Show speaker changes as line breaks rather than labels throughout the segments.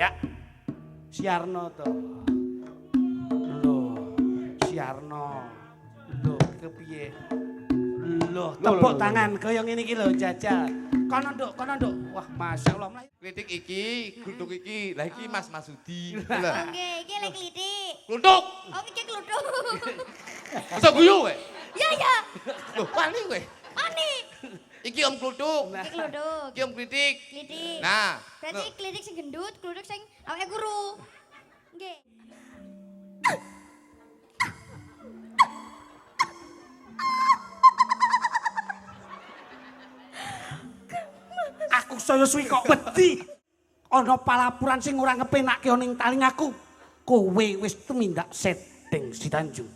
Ya.
Siarno to. Lho, Siarno. Lho, kepiye? Lho, tepuk tangan kaya ngene iki lho, jajal. Kono nduk. Wah, masyaallah.
Kritik iki, glutuk iki. Lah iki Mas Masudi.
Nggih, iki lek klitik.
Glutuk.
Oh, iki kluthuk.
Bisa guyu kowe?
Ya ya.
Loh, wani kowe.
Ani.
Iki Om Glutuk.
Iki kluthuk.
Iki Om Kritik.
Klitik.
Nah,
Berarti klitik sing gendut, kluthuk sing awake guru. Nggih.
Aku saya suwi kok wedi. Ana palapuran sing ora ngepenakke ning talingaku. Kowe wis tumindak setting si Tanjung.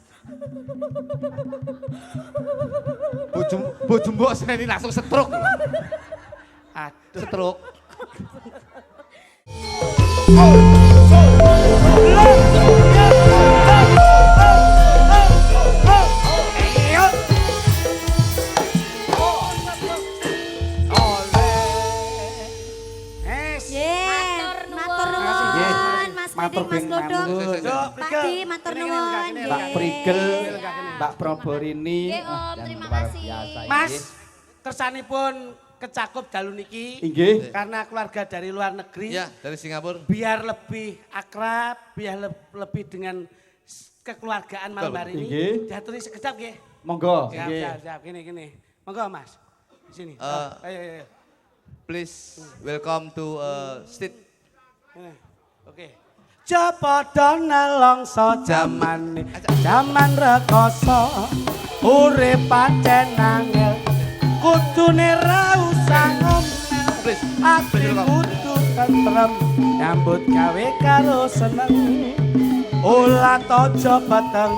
bojo mbok seneni langsung stroke.
Aduh.
Stroke.
Matur nuwun, Pak Di, matur nuwun.
Mbak Prigel, Mbak Proborini.
Nggih, Om,
Dan
terima
luar
kasih.
biasa ini.
Mas, kersanipun kecakup dalu niki.
Inggih.
Karena keluarga dari luar negeri.
Ya, dari Singapura.
Biar lebih akrab, biar lebih dengan kekeluargaan malam hari ini.
Inggih.
Diaturi sekejap nggih.
Monggo.
Siap,
Inggih.
siap. Gini. Monggo Mas. Di sini. Ayo.
Please welcome to state.
Oke. Japada nelongso jaman rekoso urip pancen angel kudune ra usah ngomel ati kudu tentrem nyambut gawe karo seneng ulah tojo peteng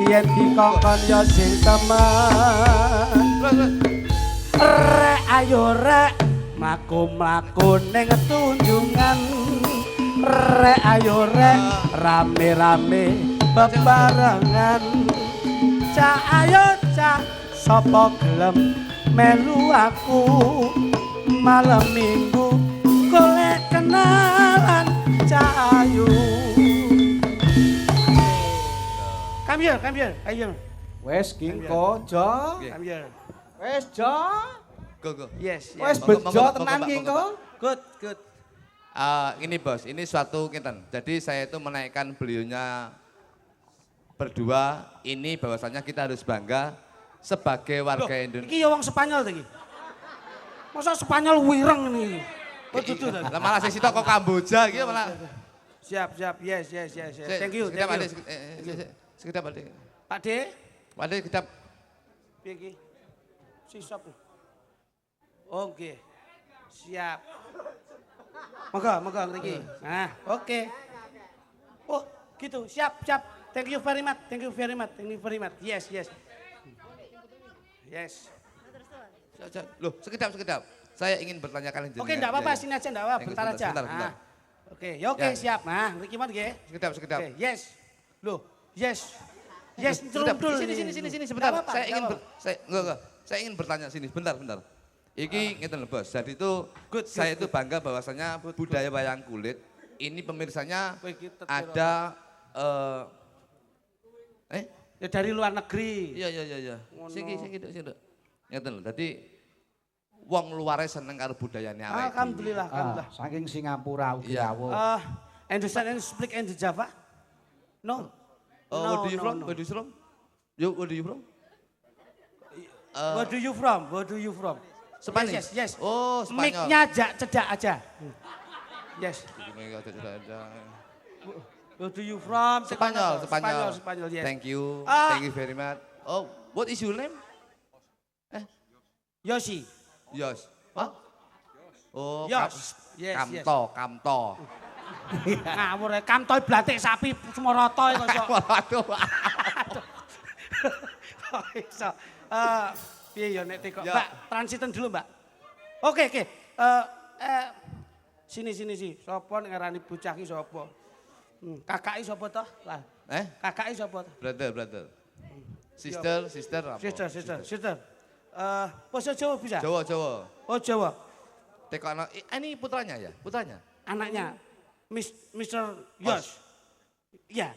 yen dikongkon ya sing temen rek ayo rek mlaku-mlaku ning tunjungan rek ayo rek rame-rame bebarengan cak ayo cak sapa gelem melu aku malam minggu golek kenalan cak ayu come here ayo
Wes kingko jo.
come here
Wes jo.
Go.
yes
Wes
Monggo,
bejo
monggo,
tenan
Pak,
kingko.
good
Ini bos, ini suatu kinten. Jadi saya itu menaikkan beliaunya berdua. Ini bahwasanya kita harus bangga sebagai warga Indonesia.
iki ya wong Spanyol iki masa Spanyol wireng ini oh dudu
Lah malah sing sitok kok Kamboja iki malah.
siap yes thank you
Sekedap Adik.
Pak De
Pak De, sekedap.
piye iki sisop oke siap moga ngriki nah oke oh gitu siap thank you very much yes
Loh, sekedap. Saya ingin bertanyakan
oke enggak apa-apa sini aja enggak apa bentar aja
Sebentar.
nah oke ya oke siap nah ngriki mon nggih
Sekedap.
oke yes loh yes
Sekedap.
cerundul
Sini sebentar.
Nggak apa-apa,
Saya ingin
nggak
enggak. Saya ingin bertanya sini bentar. Iki ngeten lho Bos. Jadi itu saya itu bangga bahwasanya budaya wayang kulit ini pemirsanya ada
ya dari luar negeri
Iya. Sing Dok. Ngeten lho. Dadi wong luare seneng karo budayane awake.
alhamdulillah
Saking Singapura ugi
Iya.
rawuh.
understand and speak in Java no
Where do you from? Where do you from?
Where do you from?
Spanish.
Yes.
Oh, Spanyol.
Mic-nya cedak aja. Yes. Where do you from? Spanyol, yes.
Thank you very much. Oh, what is your name?
Yoshi.
Yos. Hah? Oh,
Yos. Yes.
Kamto.
Ngawur ya, kamtoy blatik sapi semua roto itu.
Waduh.
Iso. Piye ya nek teko.
Ya.
Mbak, transiten dulu, Mbak. Oke. Sini. Sopo nek ngarani bocah ki sapa? Kakake sapa toh? Lah. Kakake sapa toh?
Brother. Sister apa?
Sister. Bahasa Jawa bisa?
Jawa.
Oh, Jawa.
Teko anak, ini putranya ya? Putranya?
Anaknya. Mr. Yos. Ya,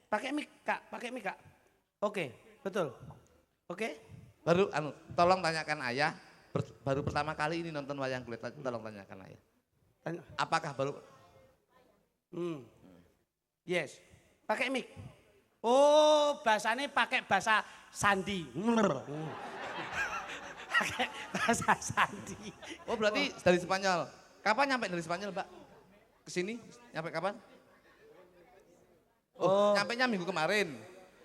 pakai mic Kak. Oke, betul. Oke.
Baru tolong tanyakan ayah, baru pertama kali ini nonton wayang kulit, tolong tanyakan ayah. Apakah baru?
Yes. Pakai mic. Oh, bahasanya pakai bahasa sandi. Pakai bahasa sandi.
Oh berarti dari Spanyol. Kapan nyampe dari Spanyol, Mbak? Kesini? Nyampe kapan? Oh, nyampenya minggu kemarin.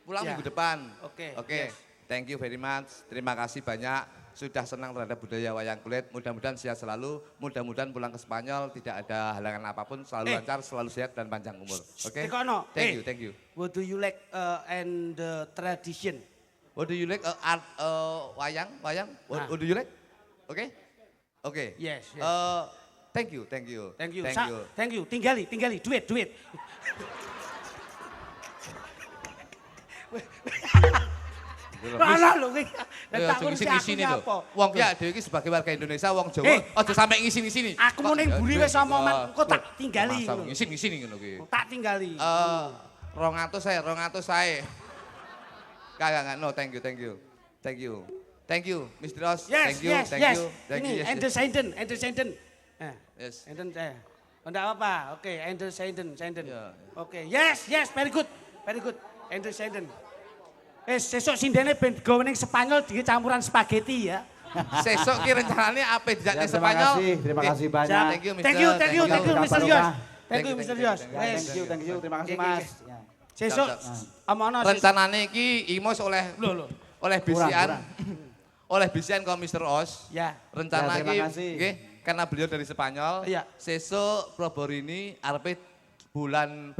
Pulang minggu depan.
Oke.
Yes. Thank you very much. Terima kasih banyak. Sudah senang terhadap budaya wayang kulit. Mudah-mudahan sehat selalu. Mudah-mudahan pulang ke Spanyol tidak ada halangan apapun. Selalu lancar, selalu sehat dan panjang umur. Oke? Thank you.
What do you like and the tradition?
What do you like? Art wayang? What do you like? Oke.
Yes.
Thank you.
Thank you. Tinggali. Duit. Mana lho iki?
Ngisi-ngisi lho. Wong ya dhewe iki sebagai warga Indonesia, wong Jawa, aja sampe ngisi-ngisi.
Aku mau ning mburi wis omongan, kok tak tinggali.
Ngisi-ngisi ngono kuwi.
Tak tinggali.
200 sae. Kagak, no, thank you. Thank you, Mr. Ross.
Yes. Ini Anderson.
Yes.
Enggak apa-apa. Oke, Anderson. Oke, yes, very good. Anderson. Sesuk sindene ben gawe ning Spanyol dicampuran spaghetti ya.
Sesuk ki rencanane apa dijak ning Spanyol.
Terima kasih banyak.
Thank you,
Mr. Yos. Thank you, Mr. Yos.
Thank you. Terima kasih, Mas.
Sesuk amono
rencanane iki Imos oleh bisian. Oleh bisian kok Mr. Os.
Ya.
Rencana iki nggih karena beliau dari Spanyol.
Iya.
Sesuk Proborini arepe bulan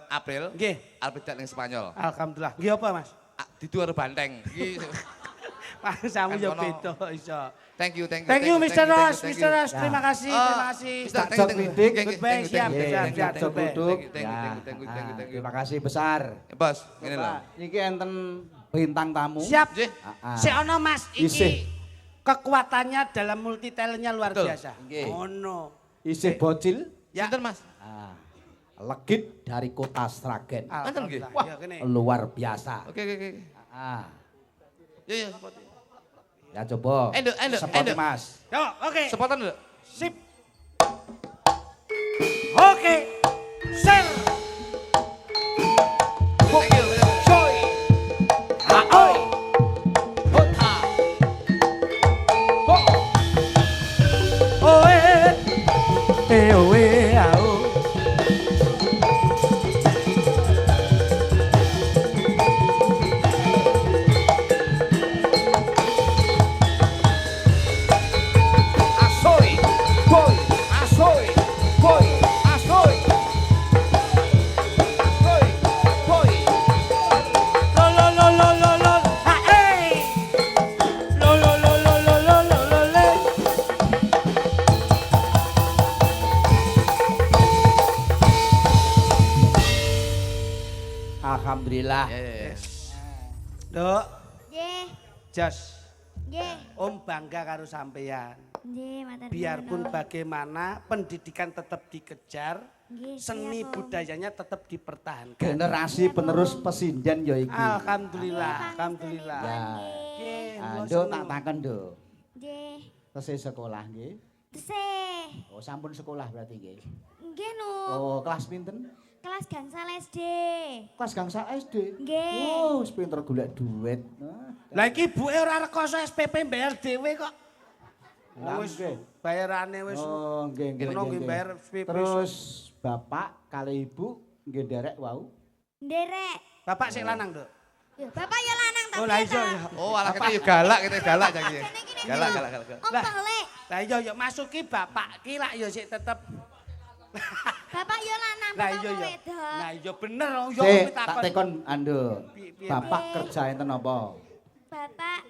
April.
Nggih.
Arepe dak ning Spanyol.
Alhamdulillah. Nggih apa, Mas?
Didu arep banteng. Iki
Samu yo beda iso.
Thank you,
Mr. Ross. Terima kasih.
Cak Widik.
Goodbye, siap.
Terima kasih besar.
Bos, ngene lho.
Niki enten bintang tamu.
Siap. Si ono Mas iki kekuatannya dalam multi talentnya luar biasa. Ono.
Isih bocil.
Sinten Mas?
Legit dari kota Sragen.
Enten nggih.
Wah,
luar biasa.
Oke. Ya.
Ya coba. Seperti Mas.
Yo, oke.
Sepotan lho.
Sip. Oke. Sir.
Thank you.
Soy. Aoi. Hota. Ho. Oe. Oe ao.
Alhamdulillah.
Dok.
Nggih.
Jas.
Nggih.
Om bangga karo sampeyan.
Nggih, matur nuwun.
Biarpun bagaimana pendidikan tetap dikejar,
Nggih,
seni
siap, Om.
budayanya tetap dipertahankan.
Generasi penerus pesinden ya iki.
Alhamdulillah.
Ya.
Nggih, kula
Nduk tak
seneng.
takon, Nduk.
Nggih.
Tesih sekolah nggih.
Tesih.
Oh, sampun sekolah berarti nggih.
Nggih, Nu.
Oh, kelas pinten?
Kelas gangsal SD.
Kelas gangsal SD.
Nggih.
Oh, wis pinter golek duit.
Lah iki ibuke ora rekoso SPP bayar dhewe kok.
Lah,
Wis
nggih.
bayarane wis.
Oh, nggih.
Ngono nggih bayar SPP.
Terus bapak kali ibu nggih nderek wau.
Nderek.
Bapak sik lanang, Dok.
Yo, bapak yo lanang ta.
Oh, lah iya ya.
Oh, ala kita yo galak Galak. Galak.
Om Tole.
Lah iya masuki bapak ki lak yo sik tetep.
Bapak yo lanang,
Lah
bapak
iya ya.
wedok.
Lah iya bener yo
Sik,
takon.
tak tekon Ando.
Piye,
Bapak kerja enten apa?
Bapak,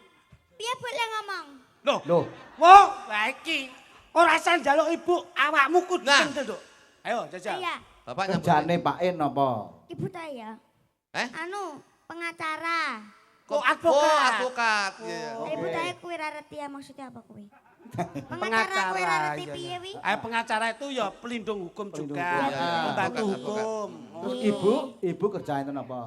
piye boleh ngomong?
Loh,
Wong, lah iki ora usah njaluk ibu, awakmu kudu
Nah.
kentel, Dok. Ayo, jajal.
Iya,
Bapak nyambut.
kerjane Pak En apa?
ibu saya. Anu, pengacara.
Kok advokat?
Oh, advokat. Iya.
Ibu saya kuwi ra ngerti ya maksudnya apa kuwi. Pengacara kowe ora ngerti
iya,
piye
iya.
wi?
Pengacara itu ya pelindung hukum
Pelindung
juga,
hukum.
Ya,
membantu
advokat,
hukum.
Terus
Iya.
ibu kerja enten apa?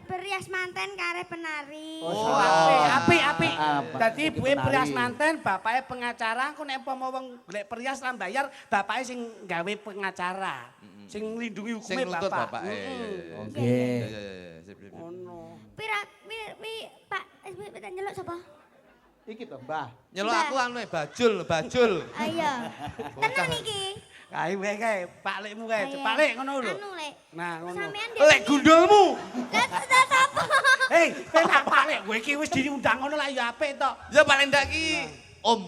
Perias manten kare penari.
Oh,
Apik.
Apa?
Dadi
Iki
ibuke
penari.
perias manten, bapake pengacara, engko nek umpama wong golek perias lan bayar, bapake sing gawe pengacara. Sing nglindungi
Sing
hukume
nuntut
bapak.
bapak.
Oke.
Ya. Sip.
Ngono.
Pak, tak nyeluk sapa?
Iki to, Mbah.
Nyeluk aku anu bajul.
Ayo. Tenan iki.
Kae wae kae, Pak Lekmu kae. Pak Lek ngono lho.
Anu lek.
Nah, ngono.
Sampean
Lek gundulmu.
Lah sapa?
Hei, penak Pak Lek, kowe iki wis diundang ngono lah ya apik to.
Ya paling ndak ki om.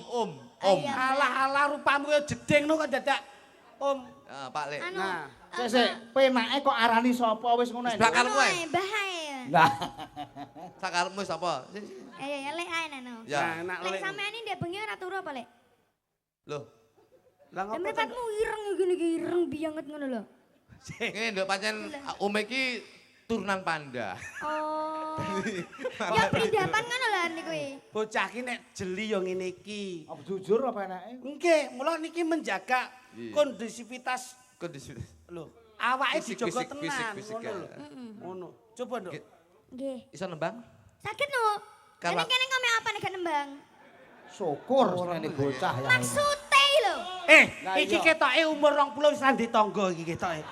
Ayo.
Alah rupamu ya jeding no kok dadak Om.
Ah, Pak Lek.
Anu.
Nah,
Sik, penake kok arani sapa wis ngono ae.
Belakang kowe.
Mbah ae.
Lah,
Sakarepmu sapa?
Ya lek ae nano.
Ya.
nah,
Lek sampean ini ndek bengi ora turu apa lek?
Loh,
lah
Lah
ngopo to?
mripatmu ireng ngene iki ireng bianget ngono lho.
ini nduk pancen Om iki turunan panda.
Oh. Ya prindapan ngono lho niku kuwi.
Bocah ki nek jeli yo ngene iki.
apa jujur apa enake?
Nggih, mula niki menjaga
Iya.
kondisivitas
Kondisi.
lho. Awake
Fisik,
dijogo
fisik,
tenan
fisik,
ngono lho.
ya.
Ngono. Coba, Nduk.
Nggih.
Iso nembang?
Sakit no.
Kalau-
Kene kome apa nek gak nembang?
Syukur senene bocah ya.
Maksude lho.
Lah
Iki
iya.
ketoke umur 20 wis randi tangga iki ketoke.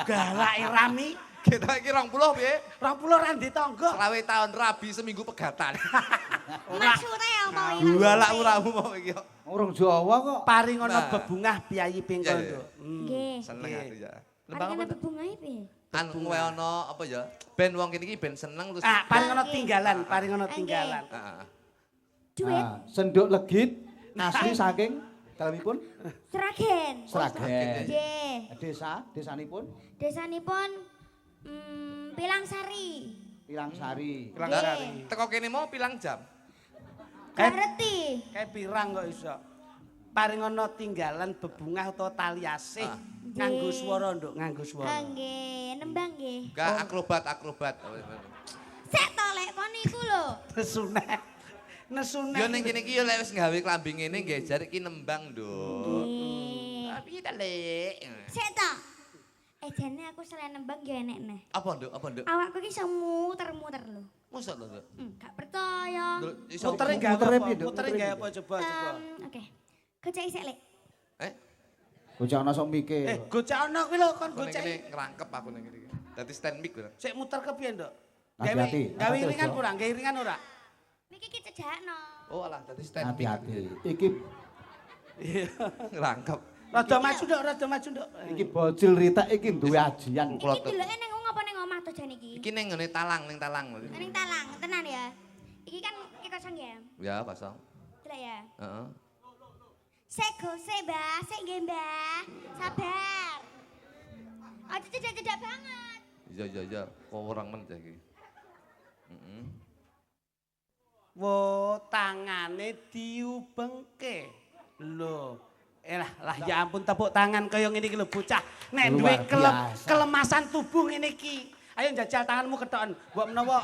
Galake rami,
Kita iki 20 piye?
20 randi tangga.
Selawe tahun rabi seminggu pegatan.
Maksude apa iki?
Dua lak uramu mau iki.
Orang Jawa kok.
Paringono
Nah.
bebungah piyayi pingkol,
Iya, iya.
Nduk.
Nggih.
Seneng
Iya.
aku ya. Nembang
Paling
apa?
ana bebungahe piye?
Anu kowe ono apa ya? Ben wong kene iki ben seneng terus.
Paringono
Oke.
tinggalan, paringono
Oke.
tinggalan.
Ah.
Duit
Nah, senduk legit asli saking dalemipun
Sragen.
Sragen.
Nggih.
Desanipun
Desanipun Pilangsari.
Pilangsari.
Nggih.
Teko kene mau pilang jam.
Gak ngerti.
Kayak pirang kok iso. Paringono tinggalan bebungah utawa tali asih. Nganggo swara, Nduk, nganggo
Ah,
swara.
nggih, nembang nggih.
Gak akrobat.
Sik to lek kon niku lho.
Nesunek. Nesunek.
Yo ning kene iki yo lek wis gawe klambi ngene nggih jar iki nembang, Nduk.
Nggih.
Tapi ta Lek.
Sik to. Jane aku selain nembang yo enek neh.
Apa, Nduk?
Awakku iki iso muter-muter lho.
Mosok lho, Nduk.
Gak percaya.
Nduk, iso
Mutere gawe
Mutere
apa?
piye, Nduk?
Mutere gawe apa coba.
Oke. Gocek isik lek.
Bocah ana sok mikir.
Gocekno kuwi lho kon
Aku ning
gocek.
kene ngerangkep aku ning kene. Dadi stand mic lho.
Sik muter ke piye, Nduk?
Hati-hati,
Gawe
hati-hati,
iringan
Nduk.
ora? Gawe iringan ora?
Niki ki cejakno.
Oh alah dadi stand mic.
Hati-hati. Iki
Ngerangkep.
Rada maju, Nduk, rada maju, Nduk.
iki bocil ritek iki duwe ajian.
Iki deloke ning ngapa ning omah to jan iki?
Iki ning ngene talang.
Ning talang, tenan ya. Iki kan iki kosong ya.
Ya, kosong.
Delok ya.
Heeh.
Sik gose, Mbah. Sik nggih, Mbah. Sabar. Aja cedak-cedak banget.
Iya. Kok orang men iki. Heeh.
Wo tangane diubengke. Lho. Lah ya ampun tepuk tangan kaya ngene iki lho bocah. Nek duwe
Luar biasa.
kelemasan tubuh ngene iki. Ayo njajal tanganmu ketoken. Mbok menawa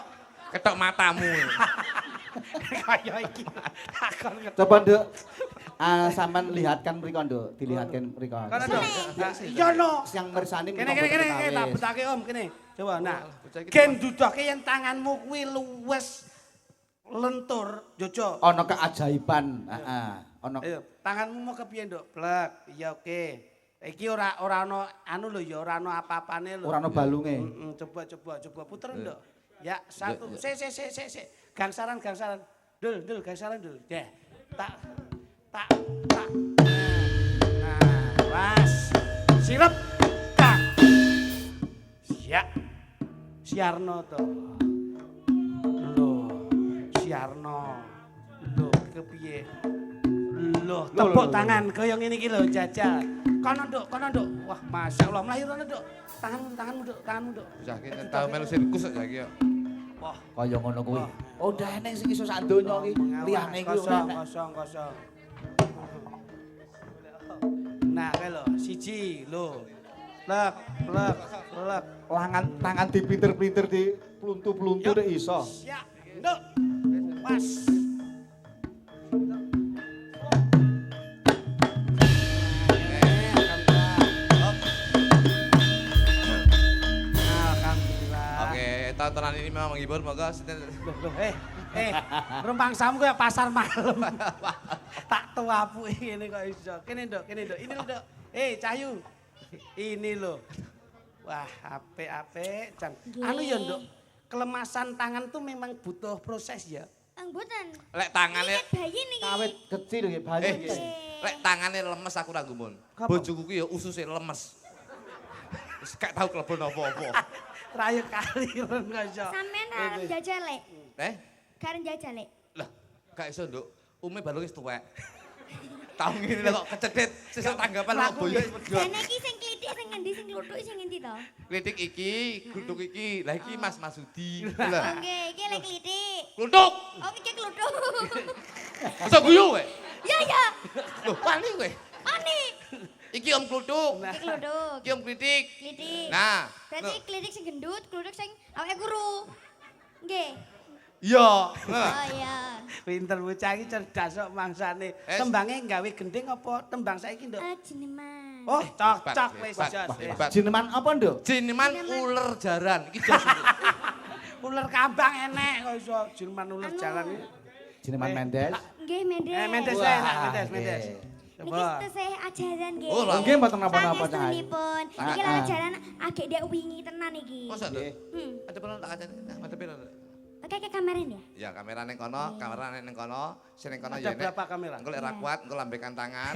Ketok matamu.
kaya iki. Takon
Coba Nduk. Sampean lihatkan mriko Nduk, dilihatkan mriko.
Kono Nduk. Iya no.
Yang mirsani
Kene tak betake Om kene. Coba nah.
bocah iki
Gen dudoke yen tanganmu kuwi luwes lentur, Jojo.
Ana keajaiban. Heeh. Ana
Ayo, tanganmu mau kepiye, Nduk? Blek. Iya oke. Iki ora ana anu lho ya, ora ana apa-apane lho.
ora ana balunge.
Coba puter, Nduk. Ya, satu. Sik. Gangsaran. Dul, gangsaran dul. Deh. Tak. Nah, was. Sirep. Tak. Ya. Siarno to. Loh, Siarno. Loh, kepiye? Loh, tepuk tangan kaya ngene iki lho, jajal. Kono, Nduk. Wah, masyaallah, mlayu-mlayu, Nduk. Tanganmu, Nduk.
Bocah iki tau melu sirkus kok iki.
Wah,
Kaya ngono kuwi. Oh, ndak eneng sing iso sak donya iki. Liyane iki ora enek.
kosong. Nah, kae lho, siji lho. Plek.
Tangan dipinter-pinter di pluntu-pluntu nek iso.
Siap, Nduk. Was. Alhamdulillah.
Oke, tontonan ini memang menghibur, moga
Rumpangsamu kayak pasar malam. Tak tuapu ini kok iso. Kene Nduk, ini lho Nduk. Cahyu. Ini lho. Wah, apik-apik jan. Anu ya Nduk, kelemasan tangan tuh memang butuh proses ya.
Mboten.
lek tangane
Bayi niki.
Kawit kecil nggih bayi nggih.
lek tangane lemes aku ra gumun. Bojoku ki ya ususe lemes. Wis gak tau klebon apa-apa.
Rayu kali ron kok iso.
Sampeyan arep jajal lek. Karen jajal lek.
Lah, gak iso nduk. Ume baru wis tuwek. Tahu ngene kok kecedhit sesuk tanggapan kok boyo wis medhot.
Jane iki sing klitik sing ngendi sing kluthuk sing ngendi to?
Kritik iki, kluthuk iki. Lah iki Mas Masudi.
Nggih, iki lek klitik.
Kluthuk.
Oh, iki kluthuk.
Bisa guyu kowe?
Ya ya.
Loh, wani kowe.
Ani.
Iki Om Kluthuk.
Iki kluthuk.
Iki Om Kritik.
Klitik.
Nah,
Berarti klitik sing gendut, kluthuk sing awake guru. Nggih.
iya.
Oh iya.
Pinter bocah iki cerdas kok mangsane. Tembange gawe gending apa tembang saiki Nduk?
Jineman.
Oh, cocok wis
hebat,
jos.
hebat.
Jineman apa, Nduk?
Jineman uler jaran. Iki jos.
Ular kambang enek kok iso jineman ular jalan iki.
Jineman Mendes.
Nggih, Mendes.
Mendes
Wah,
enak, Mendes.
Niki
Coba.
tesih ajaran nggih.
Oh, lah.
Nggih mboten napa-napa Cah.
Sanestunipun. Iki lho ajaran agek dek wingi tenan iki.
Masa nduk?
Hmm.
Ada pernah tak kacane? Ada pernah?
Oke, ke kamera ya.
Ya kamera ning kono, kamera ning kono, sing ning kono
Ada
ya nek.
berapa kamera?
Engko lek ra kuat, engko lambekan tangan.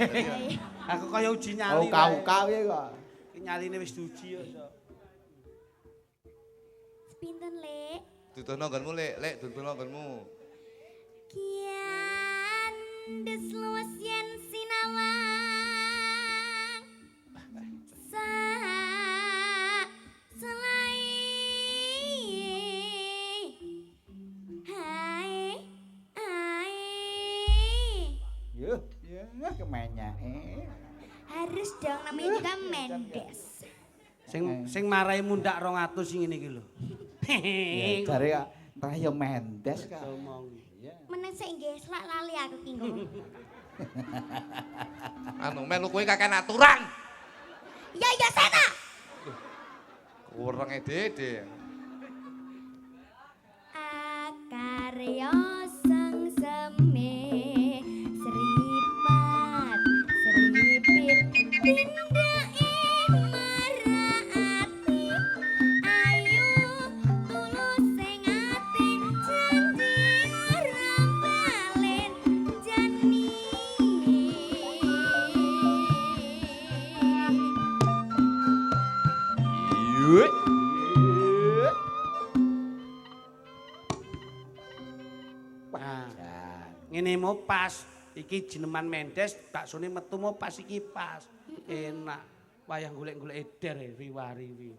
Aku kaya uji nyali.
Oh, kau ya kok.
Iki nyaline wis diuji kok iso.
Pinten, Lek?
Dudono nggonmu lek dudono nggonmu.
Kian desluas yen sinawang sa selai hai
Yuh, ya kemenya.
harus dong namanya juga Mendes.
Sing marai mundak 200 sing ngene iki lho.
Ya jare Raya Mendes kok.
Ngomong.
Meneh sik nggih selak lali aku ki ngomong.
Anu melu kowe kakek aturan.
Ya ya saya tak.
Kurang dede.
Akarya sang seme seripat seripit tindake marati ayu tulus sing ati janji ora balen jani
Yuk.
Ngene mau pas. Iki jineman Mendes, baksone metu mau pas iki pas. Enak. Wayah golek-golek eder riwari.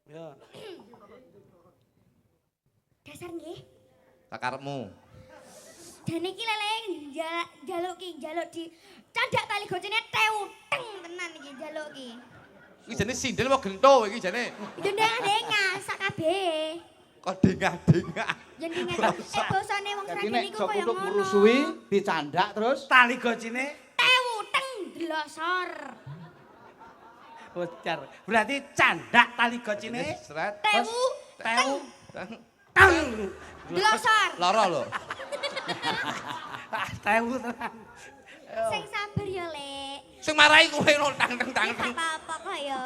Ya.
dasar nggih.
Takarmu.
Dan iki lele jaluk di candak tali gocene teuteng tenan iki jaluk iki.
Iki jane sindel apa gento iki jane.
Dendeng-dendeng sak kabeh.
Kok dengah-dengah.
Dendeng basane wong
Jadi
Sragen
nek
iku
jok
kaya
kutuk
ngono.
merusuhi dicandak terus
Tali gocine
Teuteng glosor.
bocor. Berarti candak tali gocine
Sret.
teu
Teng.
tang.
Glosor.
Lara lho.
Teu tenan.
Sing sabar ya, Lek.
Sing marahi kowe no tang tang tang.
Ya gak apa-apa kok ya.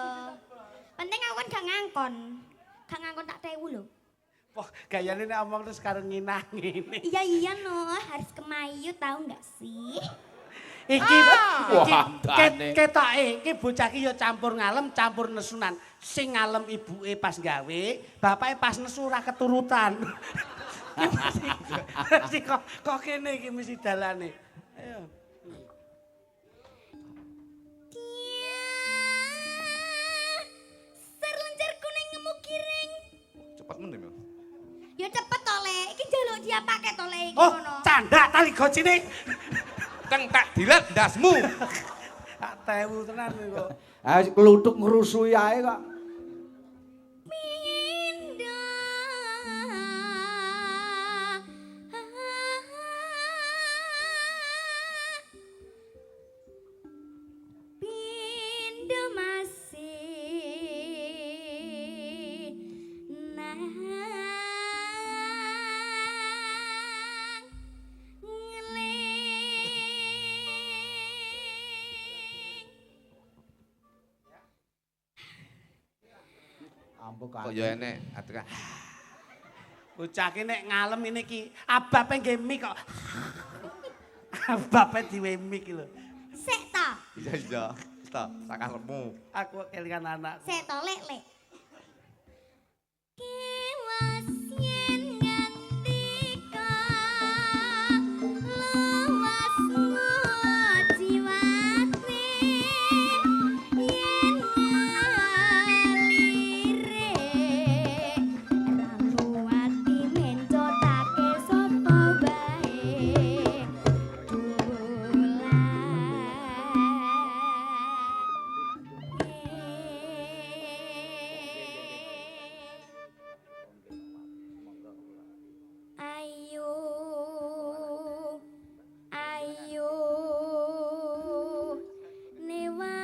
Penting aku kan gak ngangkon. Gak ngangkon tak tewu lho.
Wah, gayane nek omong terus karo nginang ngene.
Iya no, harus kemayu tahu nggak sih?
Iki
Wah, andane.
ketoke iki bocah iki ya campur ngalem, campur nesunan. Sing ngalem ibuke pas gawe, bapake pas nesu ora keturutan. Mesti kok kene iki mesti dalane. Ayo.
Serlencer kuning ngemuk kiring.
Cepet men Mil.
Ya cepet to, Lek. Iki njaluk dia pakai to, Lek, iki
Oh,
ngono.
candak tali gocine.
Teng tak dilat ndasmu.
Tak tewu tenan kowe kok.
ah kluthuk ngrusuhi ae kok. Ampun
Kok ya enek adegan.
Bocah ki nek ngalem ini ki abape nggih mik kok. Abape diwe mik lho.
Sik ta.
Iya. Tak sakarepmu.
Aku kelingan anak.
Sik to lek. Kiwas yen ngantika luas jiwane yen ngalire raluwati mencotake sapa bae Ayo newa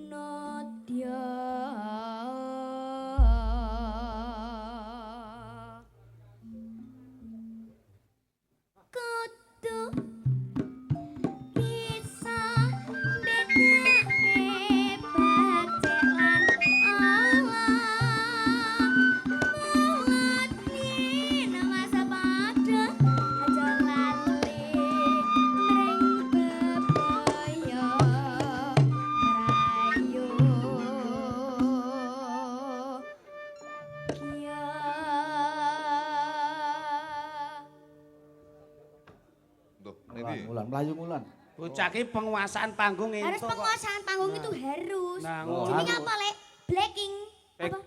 nodya kudu bisa bedake bacek lan mulati nama sapada aja lali mring bebaya rayu kia
Duh, ini.
Mulan mlayu mulan.
Bocah ki penguasaan panggung
harus
entuk kok.
penguasaan panggung itu harus
Nah,
jenenge
harus.
apa lek blacking apa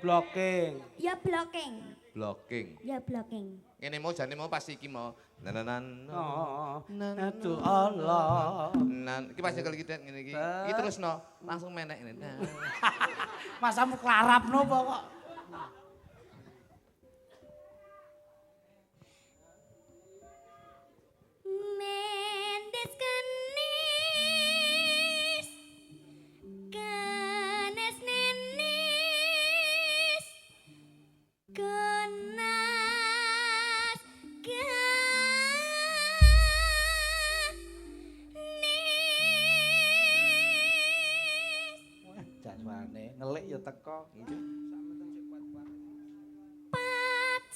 Blocking.
ya blocking
Blocking.
ya blocking
Ngene mau jane mau pasti iki mau. Nanan.
Oh, aduh Allah.
Nan, iki pasti kalau kita ngene iki. Iki terusno, langsung menek ngene. Nah.
Masamu klarapno pokok.
Mendes kenis kenes nenis kenas kenis
Jasmane ngelik ya teko.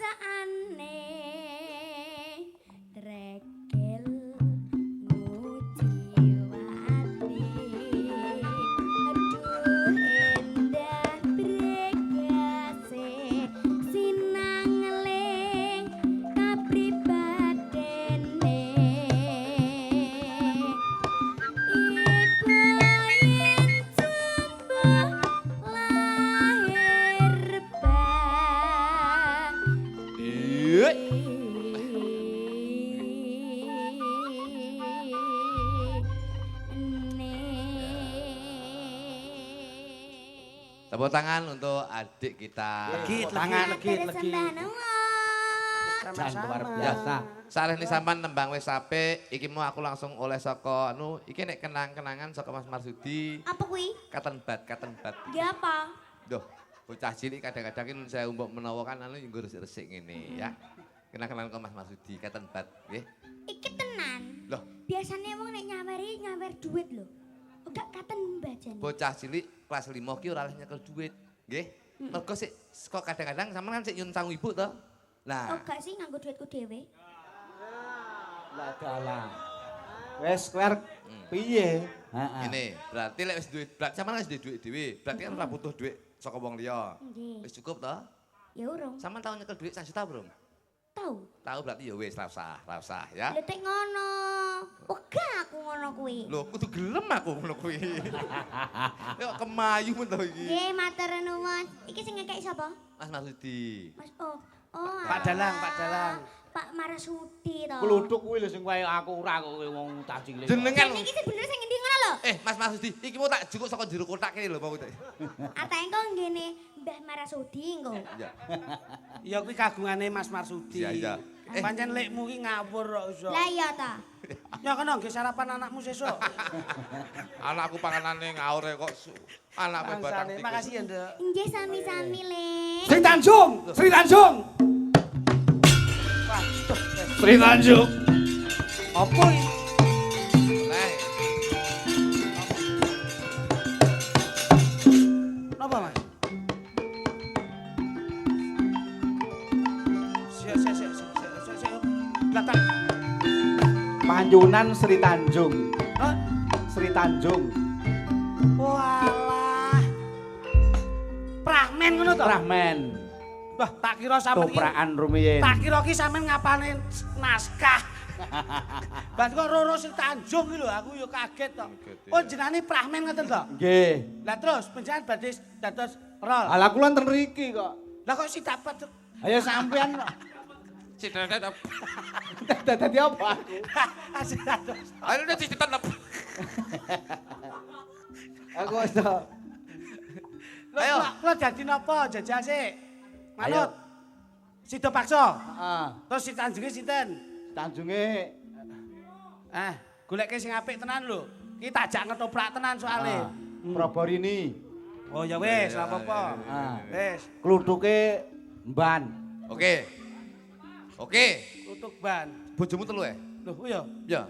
pacaane tregel ngujiwati aduh endah bregase sinangeling kapribadene ibu yen jumbo lahir
Iya. Tepuk tangan untuk adik kita.
Legit tangan legit.
Jan luar
Sama-sama.
biasa.
Saleh ni sampean nembang wis apik, iki mau aku langsung oleh saka anu, iki nek kenang-kenangan saka Mas Marsudi.
Apa kuwi?
Katen bat.
Nggih apa?
Duh, bocah cilik kadang-kadang ini saya umpuk menawa kan anu nggo resik-resik ngene ya. Kenang-kenangan karo Mas Marsudi, katen bat nggih.
Iki tenan.
Loh,
Biasanya wong nek nyawer duit lho. Enggak katen mbajane.
bocah cilik kelas 5 ki ora oleh nyekel duit, nggih. Mergo sik kok kadang-kadang sampean kan sik nyun sangu ibu to.
Oh
Nah,
gak sih nganggo duitku dhewe.
Lah dalah. Wes kler piye? Heeh.
ini berarti lek wis duit, berarti sampean wis duwe duit dhewe. Berarti kan ora butuh duit saka wong liya.
Nggih.
Wis cukup to?
Ya urung.
Sampean tau nyekel duit 1 juta belum?
Tahu.
Tahu berarti ya wis ra usah ya.
Lha tek ngono. Wegah aku ngono kuwi.
Lho, kudu gelem aku ngono kuwi. Kok kemayu men to iki.
Nggih, matur nuwun. Iki sing ngekek sapa?
Mas Marsudi.
Mas oh
Pak Dalang, Pak Dalang.
Pak Marasudi to.
Kluthuk kuwi lho sing kaya aku ora kok kowe wong cah cilik.
Jenengan.
Iki sing bener sing ngendi ngono lho.
Mas Marsudi, iki mau tak jukuk saka jero kotak kene lho mau tak.
Ata engko ngene Mbah Marasudi engko.
Iya.
Ya kuwi kagungane Mas Marsudi.
Iya.
Pancen lekmu ki ngawur kok iso.
Lah iya ta.
Ya kena nggih sarapan anakmu sesuk.
Anakku panganane ngaur kok anakku batang
Bangsane,
tikus.
makasih ya, Nduk.
Nggih sami-sami le.
Sri Tanjung, Sri Tanjung. Wah,
Sri Tanjung.
apa iki?
Nah,
Lah tak.
Panjunan Sri Tanjung.
Hah?
Sri Tanjung.
Walah. Prahmen ngono to?
Rahmen.
Wah, tak kira sampeyan iki.
Toprakan rumiyin.
Tak kira ki sampeyan ngapane naskah. Bas kok Roro Sri Tanjung iki lho, aku ya kaget to. Oh, jenenge Prahmen ngoten to?
Nggih.
Lah terus panjenengan badhe dados rol.
Lah kula enten mriki kok.
Lah kok si dapat
Ayo sampean kok.
Si dadat.
Dadi apa aku?
asih dados.
Ayo udah si dadat.
Aku wis to.
Ayo, kula dadi napa jajal sik? Manut.
Ayo.
Sida paksa.
Heeh.
Terus si Tanjunge sinten?
Tanjunge
Goleke sing apik tenan lho. Ki tajak ngetoprak tenan soalé.
Proborini.
Oh ya wis, ora apa-apa. Wis,
Klutuke mban.
Oke. Oke.
tutuk ban.
Bojomu telu ya?
Loh, oh ya.
Ya.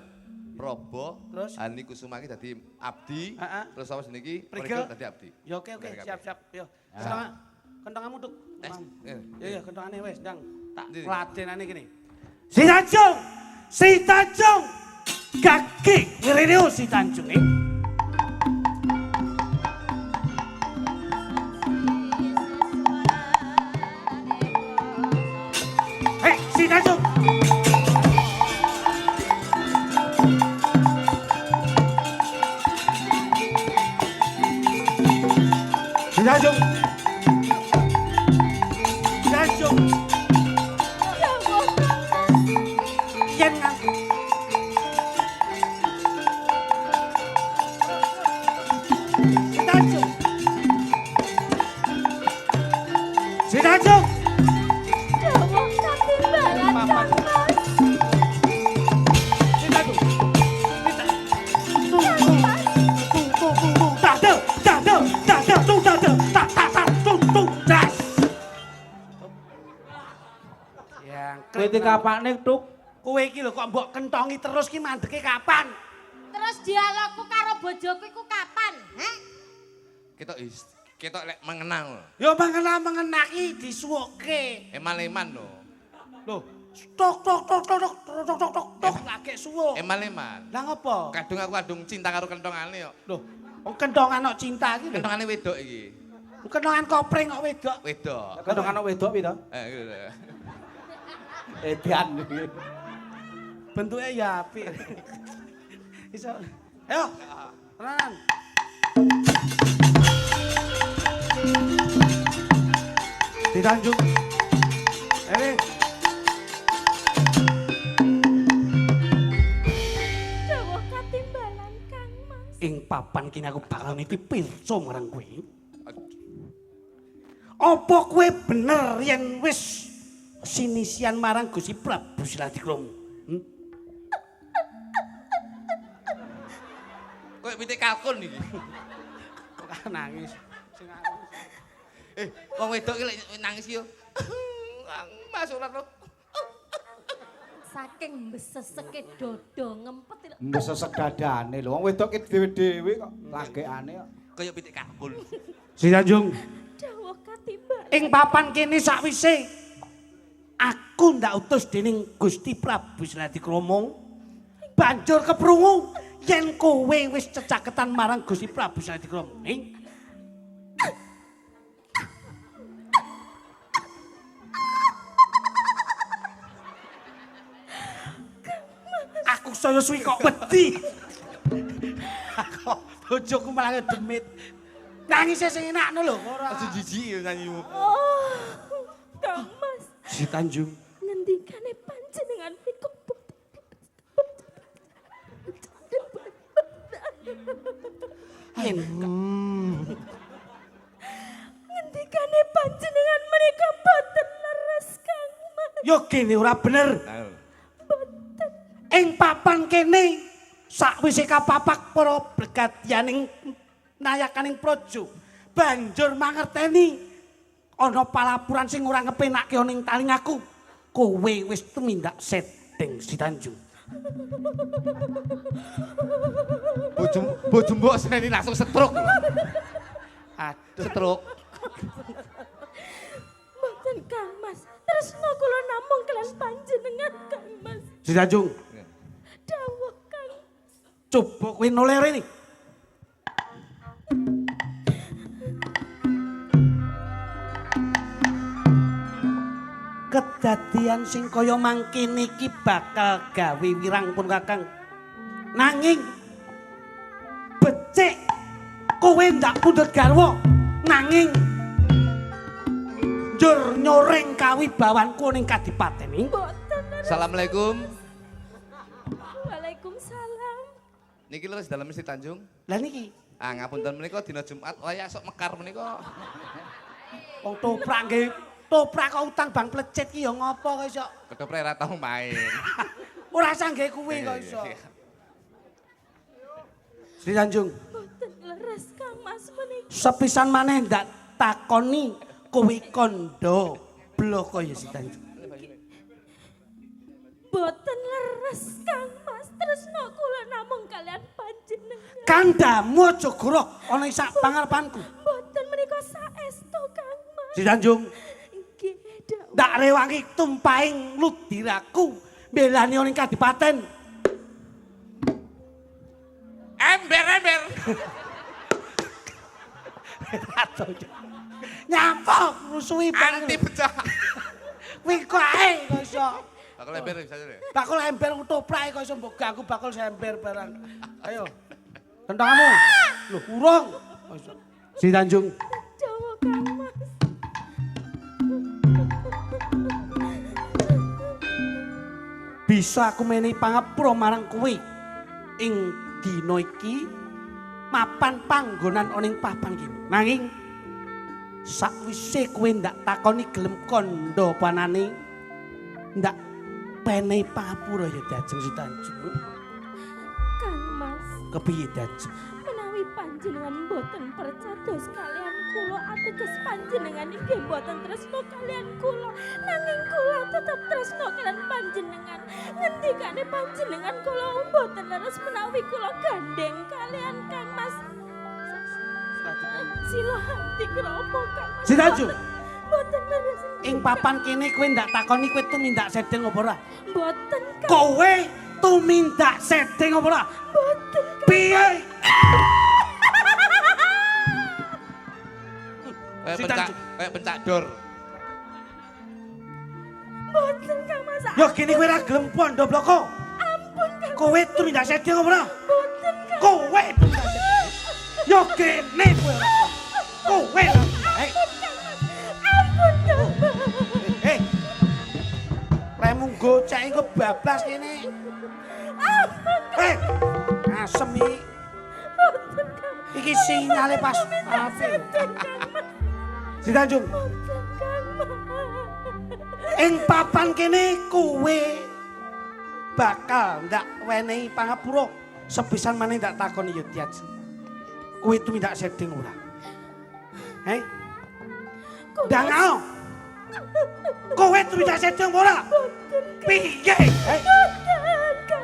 Probo,
Terus?
Hani Kusuma iki dadi abdi,
Heeh.
terus sama jenenge
Prigel.
Prigel dadi abdi.
Ya oke, siap-siap. Yo. Kentonganmu tuk. Ya kentongane wis, ndang. Tak
Ndi?
ladenane kene. Si Tanjung! Si Tanjung! Kaki wirene si Tanjung iki. Hei, si Tanjung! Si Tanjung! Si Tanjung! Yen nang Si Tanjung! Si Tanjung!
Jawab ketimbalan
Papan.
Kang Mas.
Si Tanjung!
Kowe iki kapane tuk?
Kowe iki lho kok mbok kentongi terus ki mandeke kapan?
Terus dialogku karo bojoku iku kapan? Hah?
Ketok lek mengenang lho.
Ya mengenaki disuwuke.
Eman-eman lho.
Lho, tok tok tok tok tok tok tok tok tok lagi suwuk.
Eman-eman.
Lah ngopo?
Kadung aku kadung cinta karo kentongane kok.
Lho, wong kentongan kok cinta iki lho.
Kentongane wedok iki.
Kentongan kopring kok wedok.
Wedok.
Kadang anak wedok pi to?
Gitu.
Edan.
Bentuknya ya apik. Iso. Ayo. Tenan. Di Tanjung. Ini.
Jawab ketimbalan Kang Mas.
Ing papan kini aku bakal niti pirsa marang kowe. Apa kowe bener yen wis sinisian marang Gusti Prabu Siladikrama?
Kowe pitik kalkun iki.
Kok nangis. Sing
Wong wedok iki lek nangis yo. Mas ora to.
Saking beseseke dodo ngempet lho.
Mbes sesek dadane lho. Wong wedok ki dhewe-dhewe kok lagekane kok.
Kaya pitik kalkun.
Si Tanjung.
Jawab ketimbalan.
Ing papan kene sakwise aku ndak utus dening Gusti Prabu Siladikrama banjur keprungu yen kowe wis cecaketan marang Gusti Prabu Siladikrama. Aku saya suwi kok wedi. Aku bojoku malah demit. Nangis sing enakno lho ora.
Aja jijik yo nyanyimu.
Oh, Kang Mas.
Si Tanjung.
Ngendikane panjenengan iku
Yen
ngendikane panjenengan menika boten leres Kang Mas.
yo kene ora bener. Ing papan kene sakwise kapapak para bregadianing nayakaning praja banjur mangerteni ana palapuran sing ora ngepenakke ana ing talingaku. Kowe wis tumindak setting Si Tanjung.
Bojo mbok seni langsung stroke.
Aduh.
Stroke.
Mboten Kang Mas. Tresno kula namung kelan panjenengan Kang Mas.
Si Tanjung.
Dawuh Kang.
Coba kowe noleh rene. Kedadian sing kaya mangkene iki bakal gawe wirang pun Kakang. Nanging becik kowe ndak pundhut garwa. Nanging njur nyoreng kawibawanku ning kadipaten iki.
Assalamualaikum.
Waalaikumsalam.
Niki lho dalam mesti Tanjung.
Lah niki.
Ngapunten menika dina Jumat wayah sok mekar menika.
Wong toprak nggih, toprak kok utang bang plecet ki ya ngopo kok iso.
Ketoprak ora tau main.
Ora sangge kuwi kok iso.
Iya.
Sri Tanjung,
Boten leres Kang Mas menika.
sepisan maneh ndak takoni kowe kondo bloko ya Sri Tanjung.
Boten leres Kang Mas, tresno kula namung kalian panjenengan.
Kandamu aja goroh ana sak pangarepanku.
Boten menika saestu Kang Mas.
Sri Tanjung,
Nggih, dawuh.
ndak rewangi tumpahing ludiraku belani ning kadipaten.
Ember.
Nyapa rusuhi
Anti pecah.
kuwi kok ae kok iso.
Bakal ember bisa deh.
Bakul ember ketoprak kok iso mbok ganggu bakul sember barang. Ayo. Tentanganmu. Loh, urung. Kok iso. Sri Tanjung.
Dawuh Kang Mas.
Bisa aku menehi pangapura marang kowe ing dina iki mapan panggonan oning papan iki. Nanging sakwise kowe ndak takoni gelem kandha panane ndak penehi pangapura ya Dajeng Sri Tanjung.
Kang Mas,
Kepiye Dajeng?
menawi panjenengan boten percados kalian kula ateges panjenengan inggih boten tresno kalian kula. Nanging kula tetep tresno kalian panjenengan. Ngendikane panjenengan kula boten leres menawi kula gandeng kalian Kang Mas. Sila hati kromo Kang Mas.
Sri Tanjung.
Boten leres.
Ing papan kene kowe ndak takoni kowe tumindak sedeng apa ora?
Boten Kang.
Kowe tumindak sedeng apa ora?
Boten Kang.
Piye?
Kayak pencak dor.
Boten Kang Mas.
Yo kene kowe ora gelem pondo bloko.
Ampun Kang.
Kowe tumindak sedeng apa ora?
Boten Kang.
Kowe tumindak sedeng. Yo kene kowe ora. Kowe ora. Hei,
Ampun Kang.
hei. Remu gocek iku bablas kene. Hei. Asem iki.
Boten Kang.
Iki sinyale pas ape. Sri Tanjung.
Boten Kang Mas.
Ing papan kene kowe bakal ndak wenehi pangapura sepisan maneh ndak takoni ya Dajeng. Kowe tumindak sedeng ora? Hei. Dangao. Kowe tumindak sedeng ora? Piye? Hei.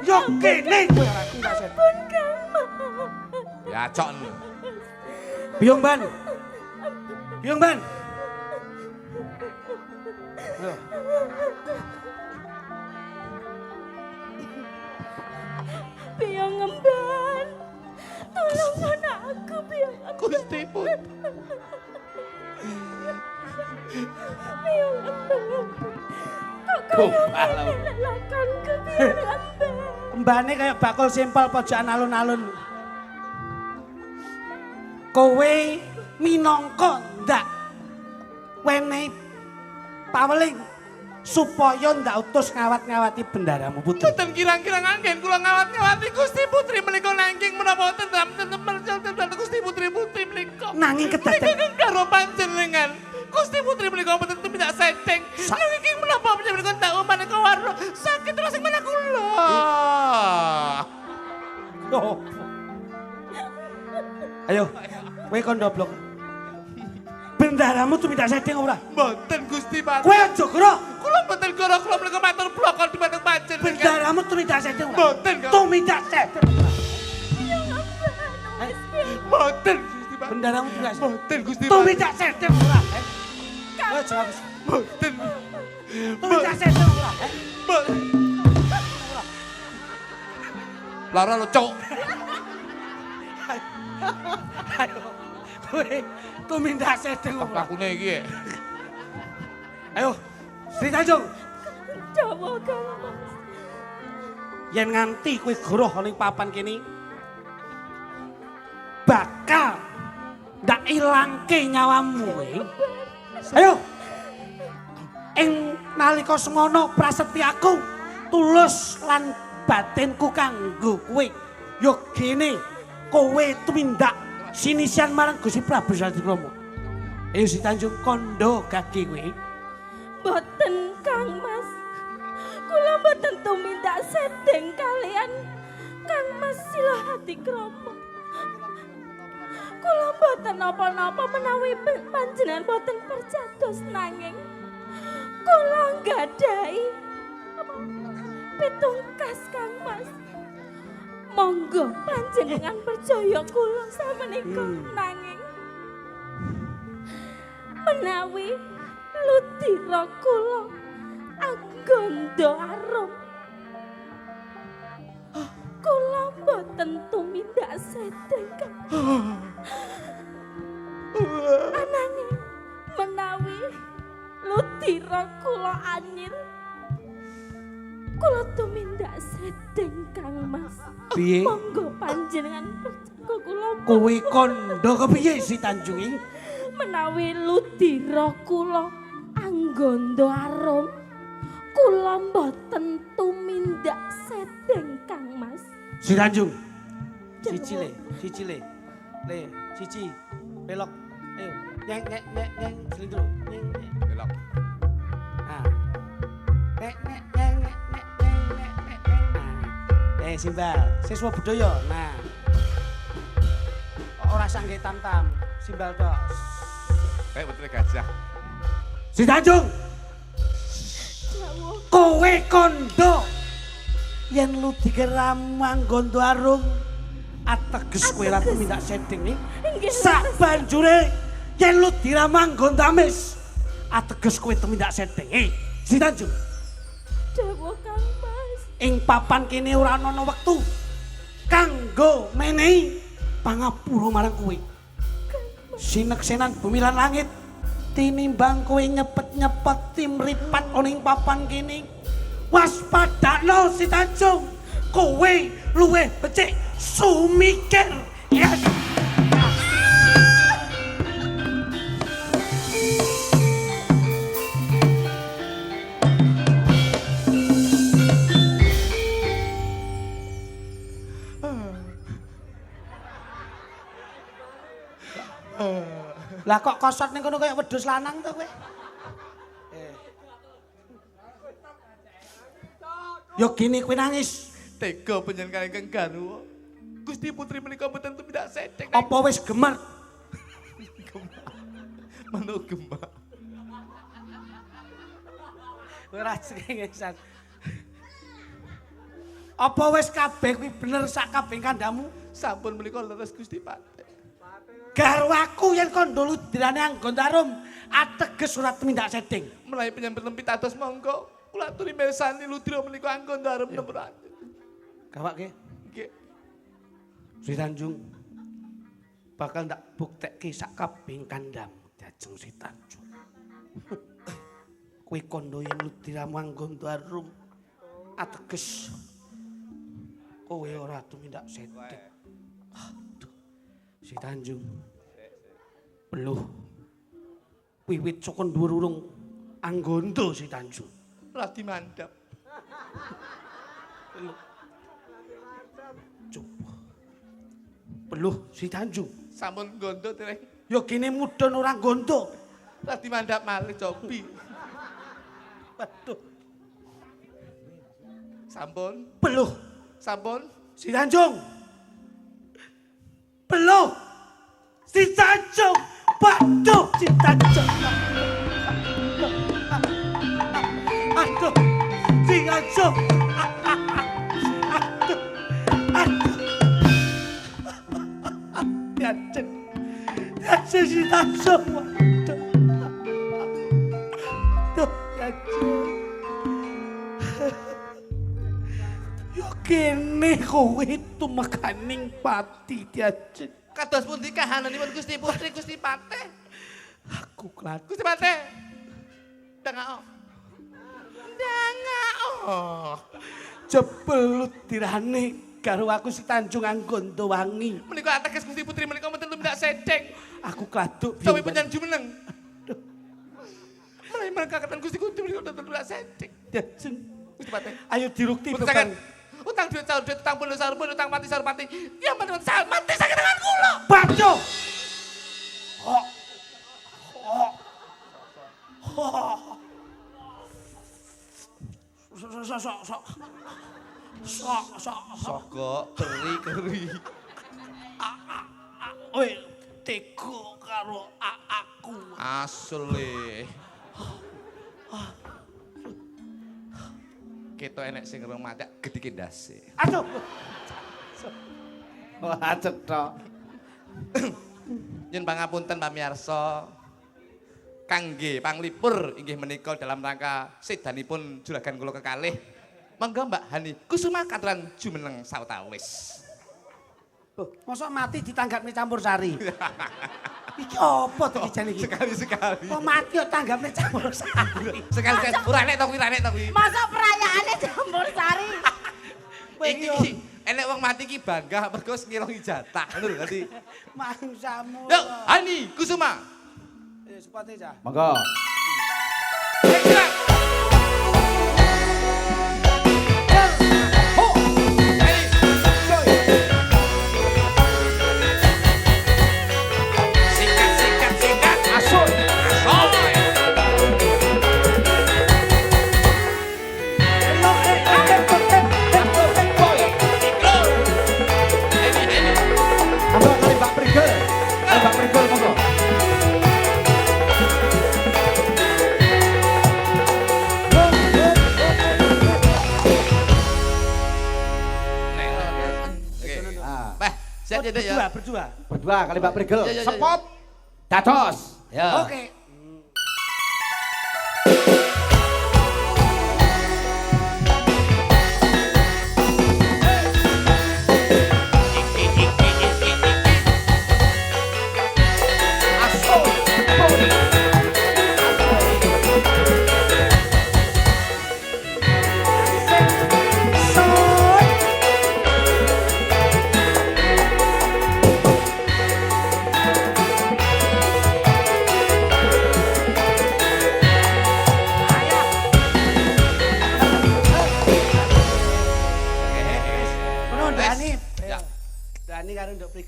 Yo kene kowe ora tumindak sedeng.
Ya cok.
Biung Ban. Biung Ban. Ayo.
Biang ngemban. Tolong aku biang ngemban.
Gusti pun.
Biang ngemban. Kok kaya lelakan ke biang ngemban.
Mbane kaya bakul simpel pojokan alun-alun. Kowe minangka ndak wenehi paweling supaya ndak utus ngawat-ngawati bendaramu putri.
Boten kirang-kirang anggen kula ngawat-ngawati Gusti Putri menika nanging menawa wonten dalam Gusti Putri menika.
Nanging kedaden
Nanging karo panjenengan Gusti Putri menika mboten tidak sedeng. Nanging menapa panjenengan tak menika warna sakit terus sing mana kula.
Oh. Ayo, kowe kondoblok. Bendaramu tuh tidak sedeng ora?
Mboten Gusti Pati.
Kowe aja gero.
Kula mboten karo kula menika matur blokon dhumateng panjenengan.
Bendaramu tuh tidak sedeng ora?
Mboten karo.
Tumindak sedeng.
Mboten Gusti Pati.
Bendaramu tidak sedeng.
Mboten Gusti Pati.
Tumindak sedeng ora? Oh, jawab.
Mboten.
Tumindak sedeng ora?
Mboten. lara lo cuk.
Ayo. Kowe tumindak sedeng ora.
Pakune iki.
Ayo. Sri Tanjung.
Dawa Kang Mas.
Yen nganti kowe goroh ning papan kene bakal ndak ilangke nyawamu kowe. Ayo. Ing nalika semono prasetyaku tulus lan batinku kanggo kowe. Yo gene kowe tumindak sinisian marang Gusti Prabu Salatikrama. Ayo si Tanjung kondo gage kowe.
Boten Kang Mas. Kula boten tumindak sedeng kalian Kang Mas Silahatikrama. Kula boten napa-napa menawi panjenengan boten percados nanging kula nggadahi pitungkas Kang Mas. Monggo panjenengan percaya kula sameneika nanging menawi ludira kula agondo arum kula boten tumindak sedeng Kang. Ananging menawi ludira kula anyir kula tumindak sedeng Kang Mas.
Piye?
Monggo panjenengan percaya kula.
Kowe kondo kepiye si Tanjung iki?
Menawi ludira kula anggondo arum kula mboten tumindak sedeng Kang Mas.
Si Tanjung. Siji le. Le, siji. Belok. Ayo. Nyeng selindro. Nyeng.
Belok.
Nah. Nek. Nah. Simbal, siswa budaya. Nah. Ora sangge tam-tam, simbal tok.
Kayak betul gajah.
Si Tanjung.
Dawa
Kowe kondo yen lu digeram manggondo arung ateges kowe ra tumindak sedeng nih.
Inggih,
Sak banjure yen lu diramang gondamis ateges kowe tumindak sedeng. Si Tanjung.
dawa Kang Mas.
Ing papan kene ora ana wektu kanggo menehi pangapura marang kowe. Sineksenan bumi lan langit tinimbang kowe nyepet-nyepet timripat ana ing papan kene. Waspadakno si Tanjung, kowe luwih becik sumikir. Yes. Lah kok kosot ning kono kaya wedhus lanang to kowe? Yo gini kowe nangis.
Tega panjenengan ingkang garwa. Gusti putri menika mboten tumindak sedeng.
Apa wis gemer?
Manuk gemak.
Ora cengengesan. Apa wis kabeh kuwi bener sak kabeh kandamu?
Sampun menika leres Gusti Patih.
Garwaku yen kondo ludirane anggon tarum ateges ora tumindak sedeng.
Menawi penyambet pitados monggo kula aturi mirsani ludira menika anggon darem nempuran.
Gawake.
Nggih.
Si Tanjung bakal ndak buktekke sak kabeh kandamu dajeng si Tanjung. Kowe kondo yen ludiramu anggon tarum ateges kowe ora tumindak sedeng. Si Tanjung peluh wiwit saka dhuwur urung anggondo si Tanjung
Radi mandap.
coba peluh si Tanjung
Sampun gondo dereng.
ya kene mudhun ora gondo.
Radi mandap malih cobi.
Waduh
Sampun.
peluh
Sampun.
si Tanjung peluh si Tanjung waduh si Tanjung aduh si Tanjung Yancen si Tanjung waduh tuh Yancen yo kene kowe tumekaning pati diajeng.
Kados pundi kahananipun Gusti Putri Gusti Patih?
Aku klat.
Gusti Patih. Dangao. Dangao.
Jebelut dirane karo aku si Tanjung Anggondowangi.
Menika ateges Gusti Putri menika mboten tumindak sedhek.
Aku kladuk.
Sawi penyan jumeneng. Mulai mereka Gusti Putri menika mboten tumindak sedhek.
Diajeng.
Gusti Patih.
Ayo dirukti
beban. Utang duit calon duit, utang puluh sarupun, utang mati sarupati. Ya mati sakit dengan kula.
Baco.
Sogok, keri.
Weh, teko karo aku.
Asli. Kita enek sing remaja gedike ndase.
Aduh.
Wah, cetok.
Nyun pangapunten pamirsa. Kangge panglipur inggih menika dalam rangka sedanipun juragan kula kekalih. Monggo Mbak Hani Kusuma katuran jumeneng sawetawis.
Mosok mati ditanggapne campur sari. Iki apa to iki jane iki?
Sekali.
Kok mati kok tanggapne campur sari.
Sekali ora nek to kuwi.
Masa perayaane campur sari.
Iki enek wong mati iki bangga mergo ngilongi jatah ngono lho dadi.
Mangsamu.
Yuk, Hani Kusuma.
Sepate cah.
Monggo. Berdua kali Mbak Prigel. Sepot. Dados. Ya.
Oke.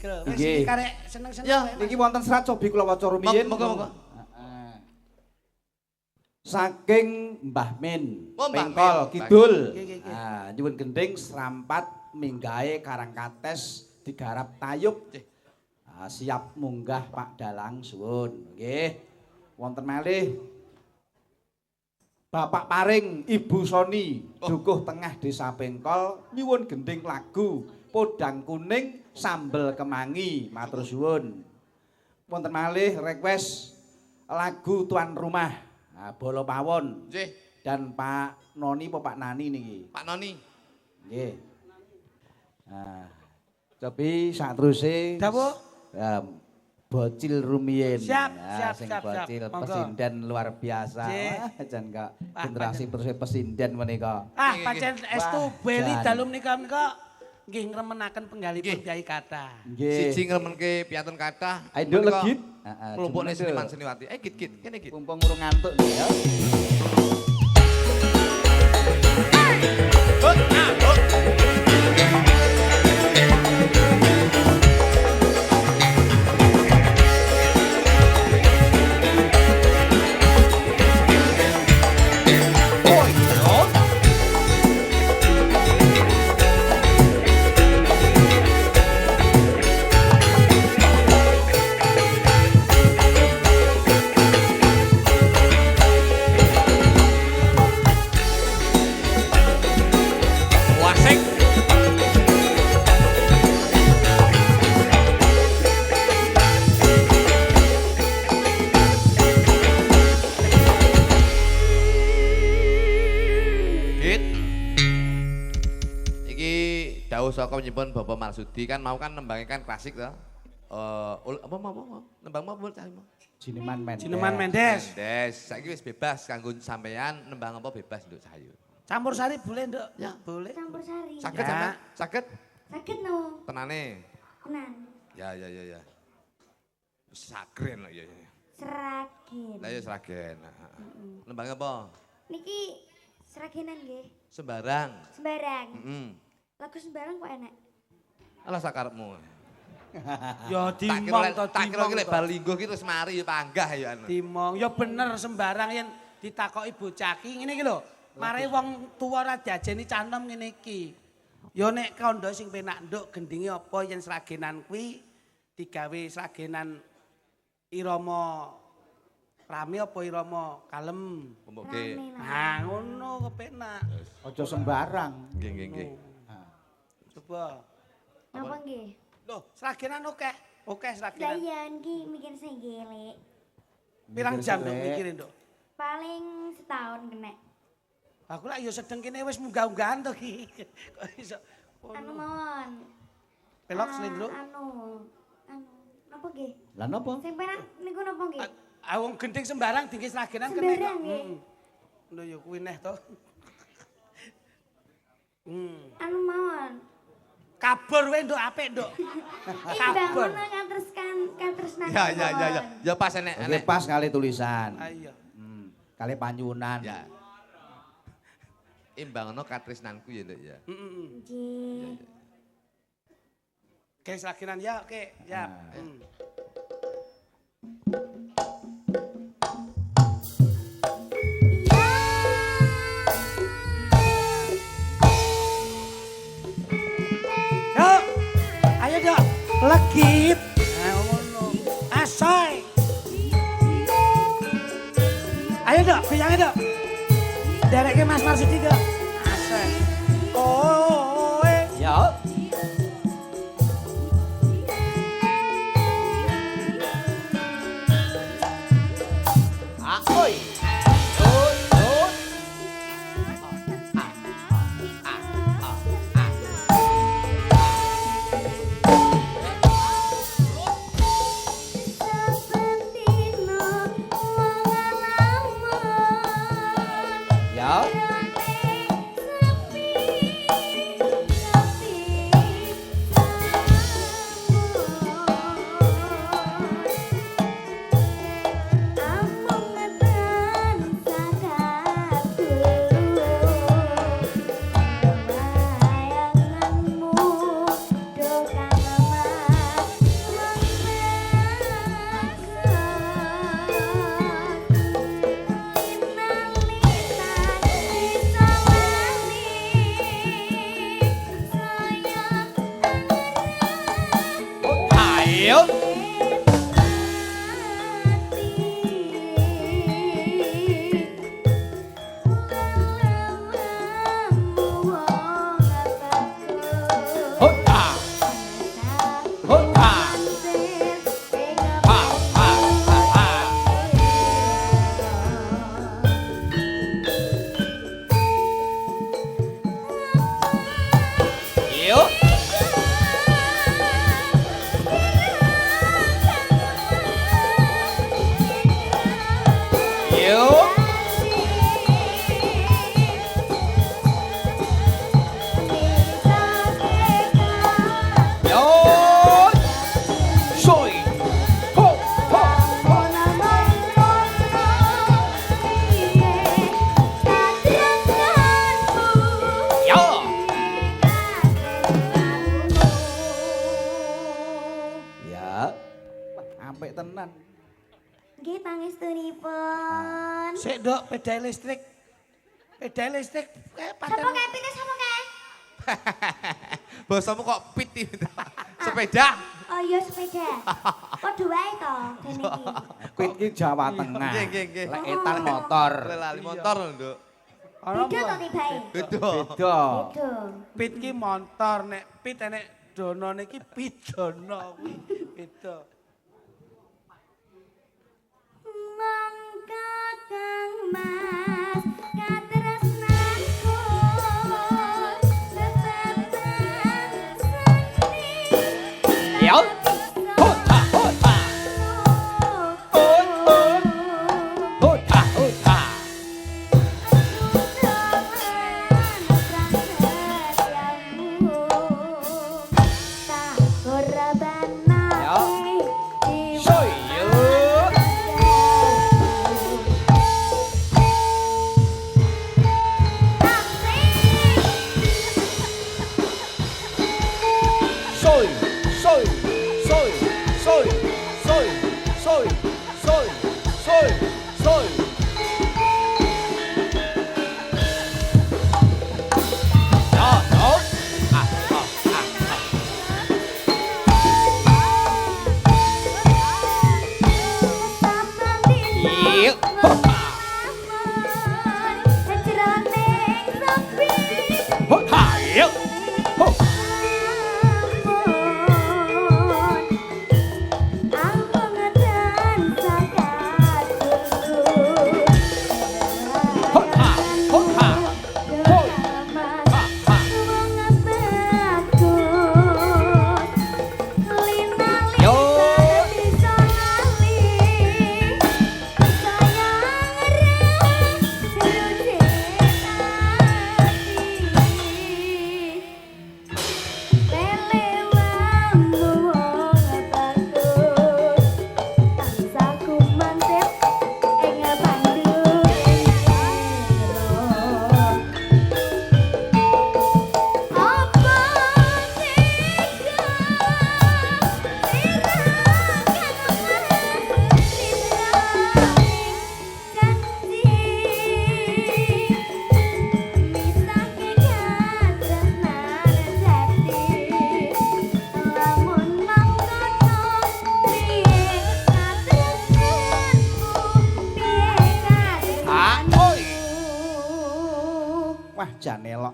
Wis karek seneng-seneng.
Ya, niki wonten serat cobi kula waca rumiyin.
Monggo.
Saking Mbah Min,
Pengkol
Kidul. Nah, nyuwun gending serampat minggahe Karangkates digarap tayub. Siap munggah Pak Dalang suwun. Nggih. Wonten malih Bapak Paring, Ibu Soni, dukuh tengah Desa Pengkol nyuwun gending lagu Podang Kuning Sambel Kemangi, matur suwun. Wonten malih request lagu Tuan Rumah, Bolo Pawon.
Nggih.
Dan Pak Noni apa Pak Nani niki?
Pak Noni.
Nggih. Cobi sak teruse.
Dawuh.
Bocil rumiyin.
Siap.
Bocil pesinden luar biasa. Jan kok generasi terus pesinden menika.
Pancen estu beli dalem nika nggih ngremenaken penggalipun Kyai Kathah.
Nggih.
Siji ngremenke piyantun kathah.
Ayo nduk legit.
Kelompokne seniman seniwati. Git, kene git.
Mumpung urung ngantuk ya.
dawuh saka nyimpen Bapak Marsudi kan mau kan nembangnya kan klasik to. Apa mau nembang apa cah mau?
Jineman Mendes.
Jineman Mendes.
Mendes, saiki wis bebas kanggo sampean nembang apa bebas Nduk Cahayu.
Campur sari boleh, Nduk?
Ya.
Boleh.
Campur sari.
Saged
Ya.
sampean? Saged?
Saged no.
Tenane.
Tenan.
Ya. Sagren lah ya.
Seragen.
Lah ya seragen. Nembang apa?
Niki seragenan nggih.
Sembarang.
Sembarang.
Heeh.
Lagu sembarang kok enak.
Alah sakarepmu.
Ya dimong to
Tak kira
dimong.
iki lek bar linggo ki terus mari ya panggah ya anu.
Dimong. Ya bener sembarang yen ditakoki bocah ki ngene iki lho. Mare wong tuwa ora diajeni canem ngene iki. Ya nek kandha sing penak nduk gendinge apa yen seragenan kuwi digawe seragenan irama rame apa irama kalem.
Pembuke.
Rame lah.
Nah, ngono kepenak.
Aja sembarang.
Nggih.
Coba.
Napa nggih?
Loh, seragenan oke
Lah
seragenan.
iya niki mikir sing gelek.
Pirang jam nduk mikirin nduk?
Paling setahun kena.
Aku lak ya sedeng kene wis munggah-unggahan to ki. Kok iso.
Anu mawon.
Pelok slendro.
Anu. Napa nggih?
Lah napa?
Sing penak niku napa nggih?
Wong gending sembarang dingge seragenan kene.
Sembarang nggih.
Lho ya kuwi neh to.
Anu mawon.
Kabur wae nduk apik nduk.
Kabur. Katresnan.
Ya. Ya pas enek.
Oke pas kali tulisan.
Ayo.
Kali panyunan.
Ya. Imbangno katresnanku ya Nduk ya.
Nggih.
Oke seragenan ya oke. Ya. Yuk, ayo dok, legit. Nah, ngono. Asoy. Ayo dok, goyangnya dok. Dereknya Mas Marsudi dok. Asoy. Oh,
Ya. Oi. Ya. Ayo. Hota. Hota. Ha ha ha. Yuk. Yuk. Yuk. Soy. Ho ho ho. Ya. Ya. Ampek tenan.
Nggih pangestunipun.
sik dok, pedal listrik. Pedal listrik kayak
Sapa
padahal.
kae pindah sapa kae?
Basamu kok pit iki. Sepeda.
Oh iya sepeda. Padha wae to dene iki.
Kuwi iki Jawa Tengah.
Nggih.
Lek etan motor.
Lali motor lho Nduk.
Ana
Beda to tibae.
Beda.
Beda.
Beda.
pit ki motor nek pit enek donone ki pidana kuwi. Beda.
Mangka kang mas katresnanku tetep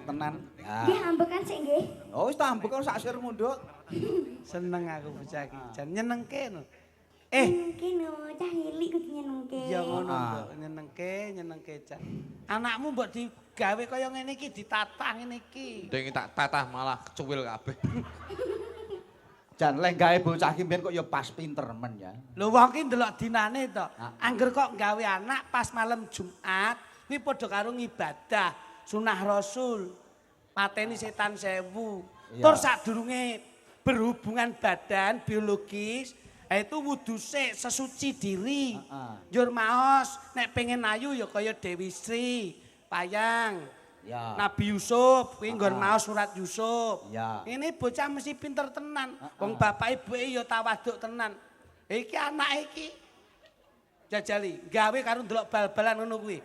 tenan.
Nggih ambekan sik nggih.
Oh wis tak ambek kok sak sirmu, Nduk.
Seneng aku bocah iki. Jan nyenengke no.
Nyenengke no, cah cilik kudu nyenengke.
Ya ngono, Nduk. Nyenengke Cak. Anakmu mbok digawe kaya ngene iki ditatah ngene iki.
Ding tak tatah malah kecuwil kabeh.
Jan lenggahe bocah iki mbiyen kok ya pas pinter men ya.
Lho wong ki ndelok dinane to. Angger kok gawe anak pas malam Jumat, kuwi padha karo ngibadah sunah Rasul. Mateni setan 1000. Tur sadurunge berhubungan badan biologis, itu wudu sik sesuci diri. Njur maos nek pengen ayu ya kaya Dewi Sri, Payang.
Ya.
Nabi Yusuf, kuwi nggon maos surat Yusuf.
Ya.
Ini bocah mesti pinter tenan. Wong bapak ibuke ya tawaduk tenan. Iki anak iki jajali, gawe karo ndelok bal-balan ngono kuwi.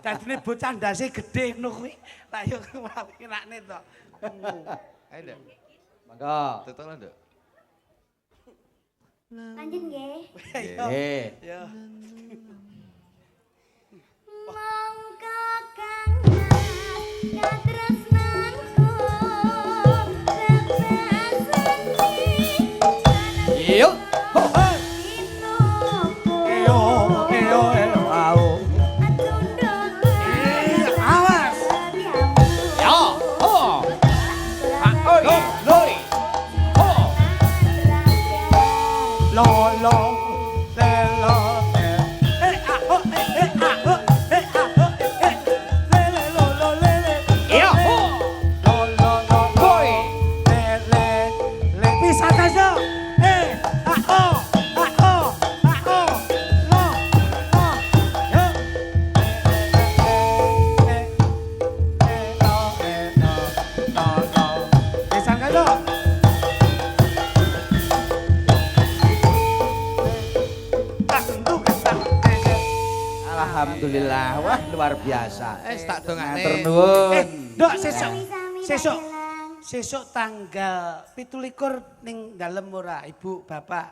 Dadine bocah ndase gedhe ngono kuwi. Lah yo enakne to.
Ayo, Nduk.
Monggo.
Tutuk Nduk.
Lanjut nggih.
Nggih.
Ya.
Mongko kangen katresnanku representasi
Yuk.
Awas.
Ya. Oh. Oi. Loi. Oh.
Lo lo le lo le. Ah oh ah oh le le lo lo le le.
Ya. Oh.
Lo lo lo lo.
Oi.
Le bisa tajo. Ah oh lo oh yo. Bisa kan lo?
Alhamdulillah. Wah, luar biasa.
Tak dongane.
Matur nuwun.
Dok sesuk.
Sami-sami
Sesuk.
dagelan.
Sesuk tanggal 17 ning dalem ora Ibu Bapak.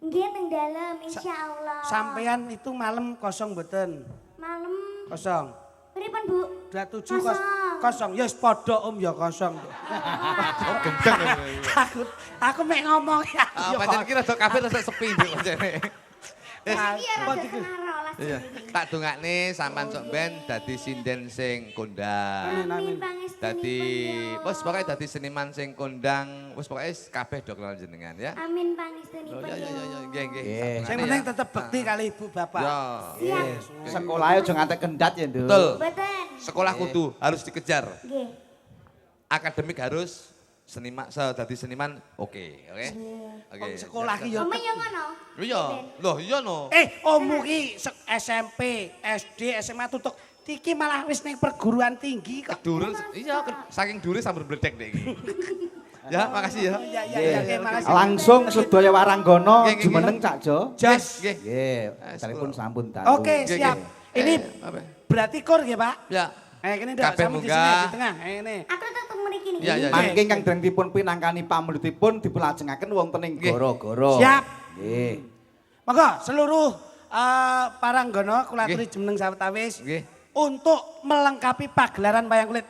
Nggih teng dalem insyaallah.
Sampean itu malam kosong mboten?
Malam
Kosong.
pripun Bu?
27
Kosong.
kosong. Ya wis padha Om ya kosong. Aku mek ngomong ya.
Pancen kira rada kabeh rada sepi Nduk pancene.
Iya rada kenaro lah.
Iya, tak dongakne sampean sok ben dadi sinden sing kondang.
Amin pangestunipun.
Dadi wis pokoke dadi seniman sing kondang, wis pokoke kabeh do kenal jenengan ya.
Amin
Oh,
pangestunipun.
ya nggih nggih.
Nggih.
Sing penting tetep bekti kali Ibu Bapak.
Ya.
Siap.
Sekolahnya aja ngantek kendat ya, Nduk.
Betul.
Mboten.
Sekolah kudu harus dikejar.
Nggih.
Akademik harus seniman, dadi seniman oke. Oke.
Sekolah ki ya.
Omong yo ngono.
Iya. Loh, iya no.
Ommu ki SMP, SD, SMA tutuk. Iki malah wis ning perguruan tinggi kok.
Keduren, iya, saking dure sambil bledek dek iki. Ya, makasih ya.
Ya, makasih.
Langsung sedaya waranggono
Nggih, nggih,
jumeneng Cak Jo.
Jos.
Nggih.
Nggih, telepon sampun tak.
Oke,
Nggih,
siap.
nggih.
Ini
Apa?
berarti kur nggih, Pak?
Ya.
Kene Dok,
Kabeh
sampe di
munggah.
sini di tengah. Ini.
Aku tetep mriki niki.
Iya, iya.
Mangke kang dereng dipun pinangkani pamulitipun dipulajengaken wonten ing
Nggih.
gara-gara.
Siap.
Nggih.
Monggo seluruh paranggono kula aturi
Nggih.
jeneng sawetawis
Nggih.
untuk melengkapi pagelaran wayang kulit